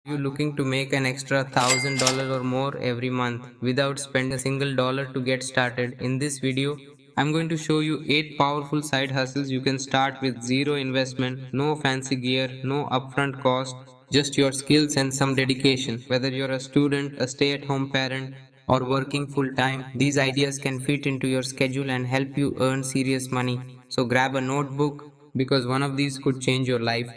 you looking to make an extra $1,000 or more every month without spending a single dollar to get started? In this video, I'm going to show you 8 powerful side hustles you can start with zero investment, no fancy gear, no upfront cost, just your skills and some dedication. Whether you're a student, a stay-at-home parent, or working full time, these ideas can fit into your schedule and help you earn serious money. So grab a notebook because one of these could change your life.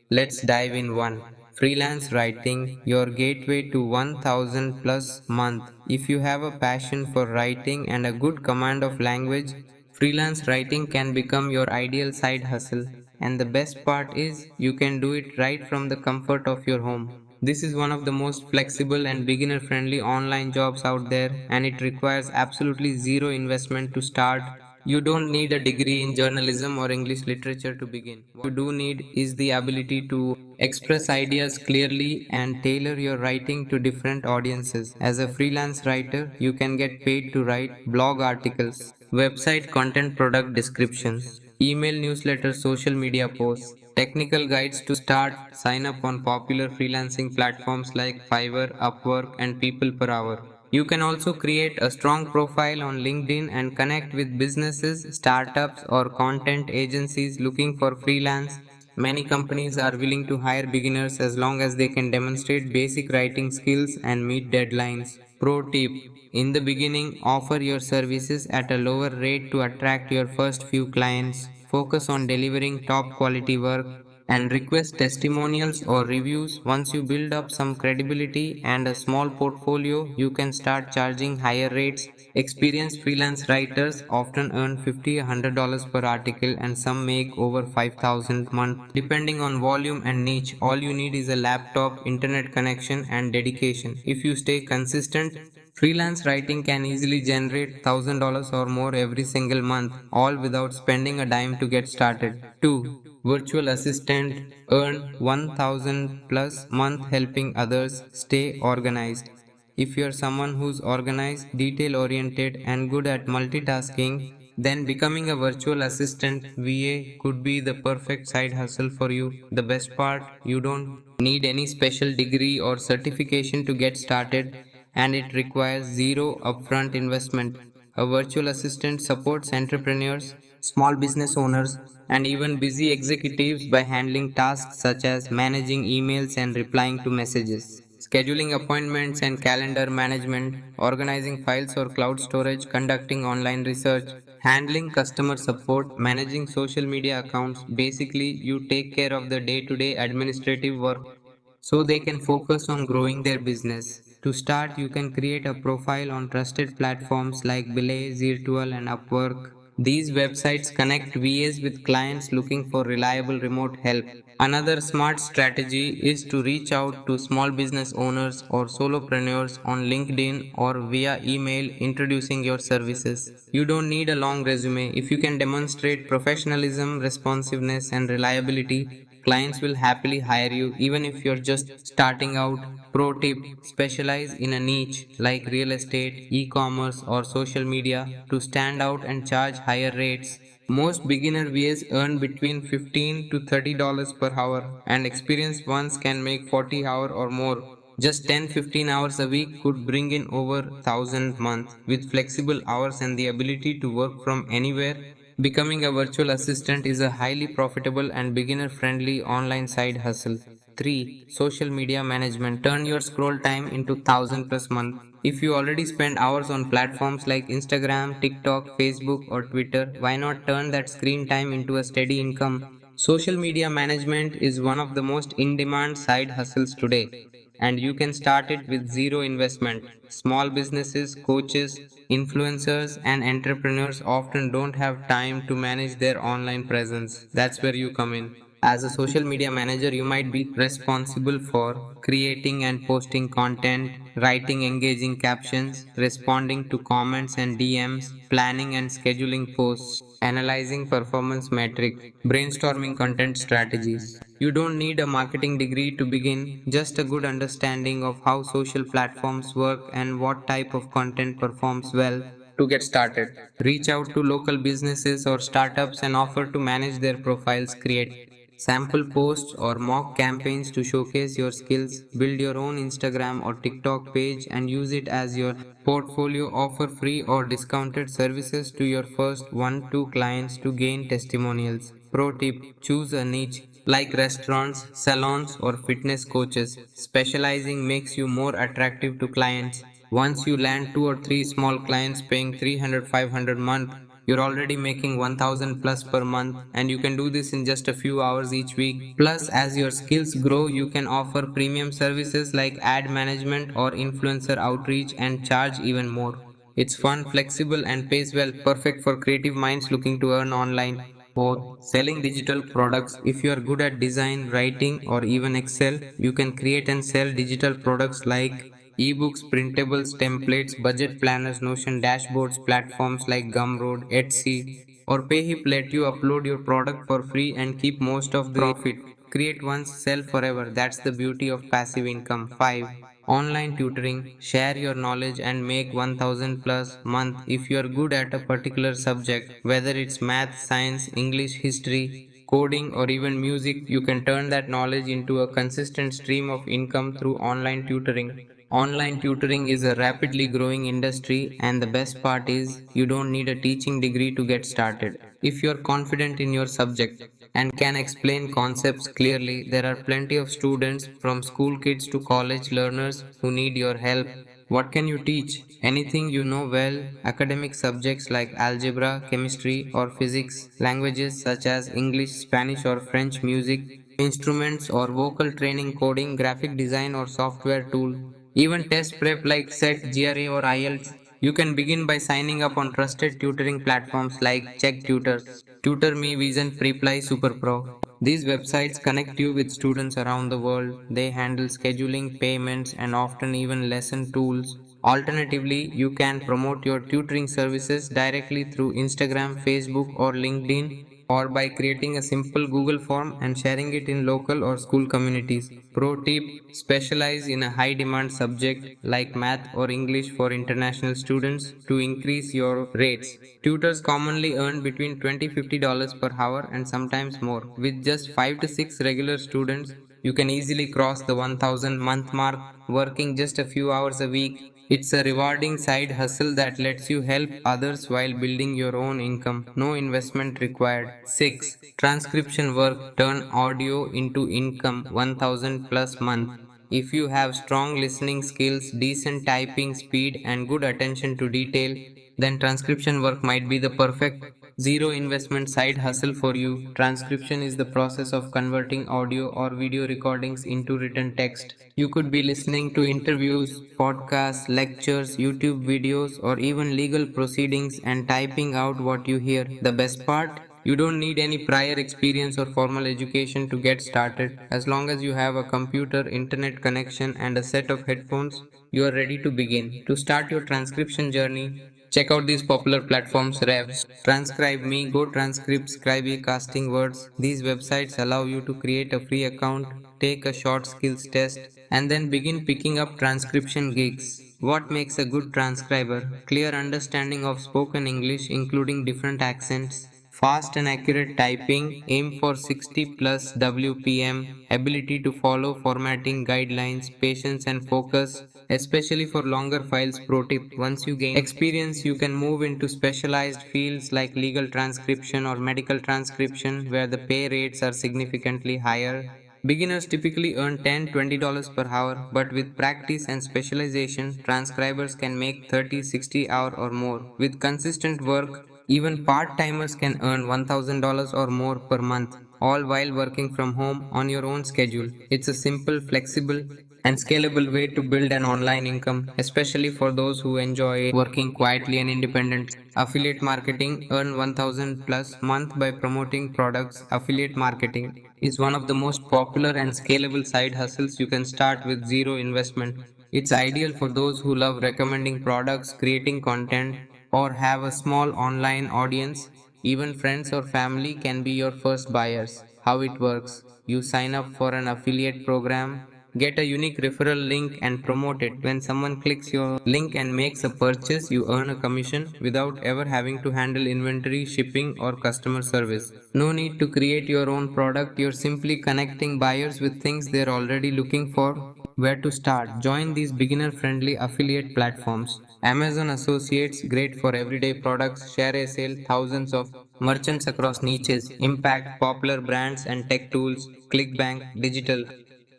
Let's dive in. 1. Freelance writing, your gateway to 1000 plus month. If you have a passion for writing and a good command of language, freelance writing can become your ideal side hustle. And the best part is you can do it right from the comfort of your home. This is one of the most flexible and beginner friendly online jobs out there, and it requires absolutely zero investment to start. You don't need a degree in journalism or English literature to begin. What you do need is the ability to express ideas clearly and tailor your writing to different audiences. As a freelance writer, you can get paid to write blog articles, website content, product descriptions, email newsletters, social media posts, technical guides to start. Sign up on popular freelancing platforms like Fiverr, Upwork, and People Per Hour. You can also create a strong profile on LinkedIn and connect with businesses, startups, or content agencies looking for freelance. Many companies are willing to hire beginners as long as they can demonstrate basic writing skills and meet deadlines. Pro tip: in the beginning, offer your services at a lower rate to attract your first few clients. Focus on delivering top quality work and request testimonials or reviews. Once you build up some credibility and a small portfolio, you can start charging higher rates. Experienced freelance writers often earn $50 to $100 per article, and some make over 5,000 a month. Depending on volume and niche, all you need is a laptop, internet connection, and dedication. If you stay consistent, freelance writing can easily generate $1,000 or more every single month, all without spending a dime to get started. 2. Virtual assistant, earn 1000 plus month helping others stay organized. If you're someone who's organized, detail oriented, and good at multitasking, then becoming a virtual assistant VA could be the perfect side hustle for you. The best part, you don't need any special degree or certification to get started, and it requires zero upfront investment. A virtual assistant supports entrepreneurs, small business owners, and even busy executives by handling tasks such as managing emails and replying to messages, scheduling appointments and calendar management, organizing files or cloud storage, conducting online research, handling customer support, managing social media accounts. Basically, you take care of the day to day administrative work so they can focus on growing their business. To start, you can create a profile on trusted platforms like Belay, Zirtual, and Upwork. These websites connect VAs with clients looking for reliable remote help. Another smart strategy is to reach out to small business owners or solopreneurs on LinkedIn or via email introducing your services. You don't need a long resume. If you can demonstrate professionalism, responsiveness, and reliability, clients will happily hire you even if you're just starting out. Pro tip: specialize in a niche like real estate, e commerce, or social media to stand out and charge higher rates. Most beginner VAs earn between $15 to $30 per hour, and experienced ones can make 40 hours or more. Just 10-15 hours a week could bring in over 1000 a month. With flexible hours and the ability to work from anywhere, becoming a virtual assistant is a highly profitable and beginner friendly online side hustle. 3. Social media management. Turn your scroll time into 1000 plus month. If you already spend hours on platforms like Instagram, TikTok, Facebook, or Twitter, why not turn that screen time into a steady income? Social media management is one of the most in demand side hustles today, and you can start it with zero investment. Small businesses, coaches, influencers, and entrepreneurs often don't have time to manage their online presence. That's where you come in. As a social media manager, you might be responsible for creating and posting content, writing engaging captions, responding to comments and DMs, planning and scheduling posts, analyzing performance metrics, brainstorming content strategies. You don't need a marketing degree to begin, just a good understanding of how social platforms work and what type of content performs well. To get started, reach out to local businesses or startups and offer to manage their profiles. Create sample posts or mock campaigns to showcase your skills, build your own Instagram or TikTok page and use it as your portfolio, offer free or discounted services to your first 1-2 clients to gain testimonials. Pro tip, choose a niche like restaurants, salons or fitness coaches. Specializing makes you more attractive to clients. Once you land 2 or 3 small clients paying 300-500 month, you're already making 1000 plus per month and you can do this in just a few hours each week. Plus, as your skills grow, you can offer premium services like ad management or influencer outreach and charge even more. It's fun, flexible, and pays well, perfect for creative minds looking to earn online. Fourth, selling digital products. If you are good at design, writing, or even Excel, you can create and sell digital products like ebooks, printables, templates, budget planners, Notion dashboards, platforms like Gumroad, Etsy, or Payhip let you upload your product for free and keep most of the profit. Create once, sell forever. That's the beauty of passive income. 5. Online tutoring. Share your knowledge and make 1000 plus month if you are good at a particular subject, whether it's math, science, English, history, coding, or even music. You can turn that knowledge into a consistent stream of income through online tutoring. Online tutoring is a rapidly growing industry, and the best part is you don't need a teaching degree to get started. If you're confident in your subject and can explain concepts clearly, there are plenty of students from school kids to college learners who need your help. What can you teach? Anything you know well, academic subjects like algebra, chemistry, or physics, languages such as English, Spanish, or French, music, instruments or vocal training, coding, graphic design, or software tool. Even test prep like SET, GRE, or IELTS. You can begin by signing up on trusted tutoring platforms like Check Tutors, Tutor Me, Vision, Preply, SuperPro. These websites connect you with students around the world. They handle scheduling, payments, and often even lesson tools. Alternatively, you can promote your tutoring services directly through Instagram, Facebook, or LinkedIn, or by creating a simple Google form and sharing it in local or school communities. Pro tip, specialize in a high demand subject like math or English for international students to increase your rates. Tutors commonly earn between $20-50 per hour and sometimes more. With just 5 to 6 regular students, you can easily cross the 1000 month mark working just a few hours a week. It's a rewarding side hustle that lets you help others while building your own income. No investment required. 6. Transcription work. Turn audio into income 1000 plus month. If you have strong listening skills, decent typing speed, and good attention to detail, then transcription work might be the perfect zero investment side hustle for you. Transcription is the process of converting audio or video recordings into written text. You could be listening to interviews, podcasts, lectures, YouTube videos, or even legal proceedings and typing out what you hear. The best part? You don't need any prior experience or formal education to get started. As long as you have a computer, internet connection, and a set of headphones, you are ready to begin. To start your transcription journey, check out these popular platforms: Revs, Transcribe Me, Go Transcript, Scribe, Casting Words. These websites allow you to create a free account, take a short skills test, and then begin picking up transcription gigs. What makes a good transcriber? Clear understanding of spoken English, including different accents. Fast and accurate typing, aim for 60 plus WPM, ability to follow formatting guidelines, patience and focus, especially for longer files. Pro tip, once you gain experience, you can move into specialized fields like legal transcription or medical transcription where the pay rates are significantly higher. Beginners typically earn $10-20 per hour, but with practice and specialization, transcribers can make 30-60 hour or more. With consistent work, even part-timers can earn $1000 or more per month, all while working from home on your own schedule. It's a simple, flexible, and scalable way to build an online income, especially for those who enjoy working quietly and independent. Affiliate marketing, earn 1000 plus month by promoting products. Affiliate marketing is one of the most popular and scalable side hustles you can start with zero investment. It's ideal for those who love recommending products, creating content, or have a small online audience. Even friends or family can be your first buyers. How it works: you sign up for an affiliate program, Get a unique referral link and promote it. When someone clicks your link and makes a purchase, you earn a commission without ever having to handle inventory, shipping, or customer service. No need to create your own product, you're simply connecting buyers with things they're already looking for. Where to start? Join these beginner friendly affiliate platforms. Amazon Associates, great for everyday products. Share a sale, thousands of merchants across niches. Impact, popular brands and tech tools. ClickBank, digital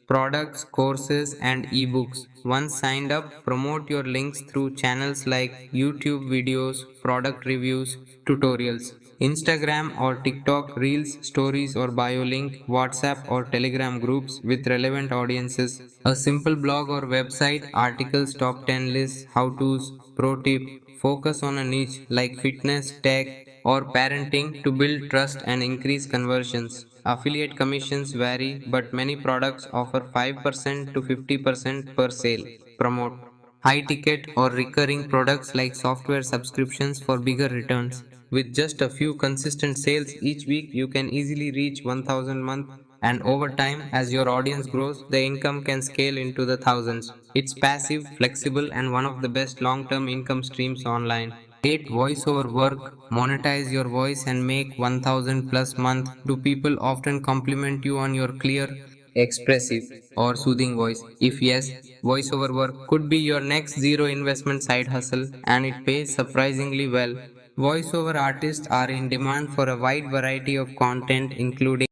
products, courses, and ebooks. Once signed up, promote your links through channels like YouTube videos, product reviews, tutorials, Instagram or TikTok, Reels, Stories or bio link, WhatsApp or Telegram groups with relevant audiences. A simple blog or website, articles, top 10 lists, how to's, pro tip, focus on a niche like fitness, tech, or parenting to build trust and increase conversions. Affiliate commissions vary, but many products offer 5% to 50% per sale. Promote high ticket or recurring products like software subscriptions for bigger returns. With just a few consistent sales each week, you can easily reach 1000 month, and over time as your audience grows, the income can scale into the thousands. It's passive, flexible, and one of the best long-term income streams online. 8. Voiceover work. Monetize your voice and make 1000 plus month. Do people often compliment you on your clear, expressive, or soothing voice? If yes, voiceover work could be your next zero investment side hustle, and it pays surprisingly well. Voiceover artists are in demand for a wide variety of content, including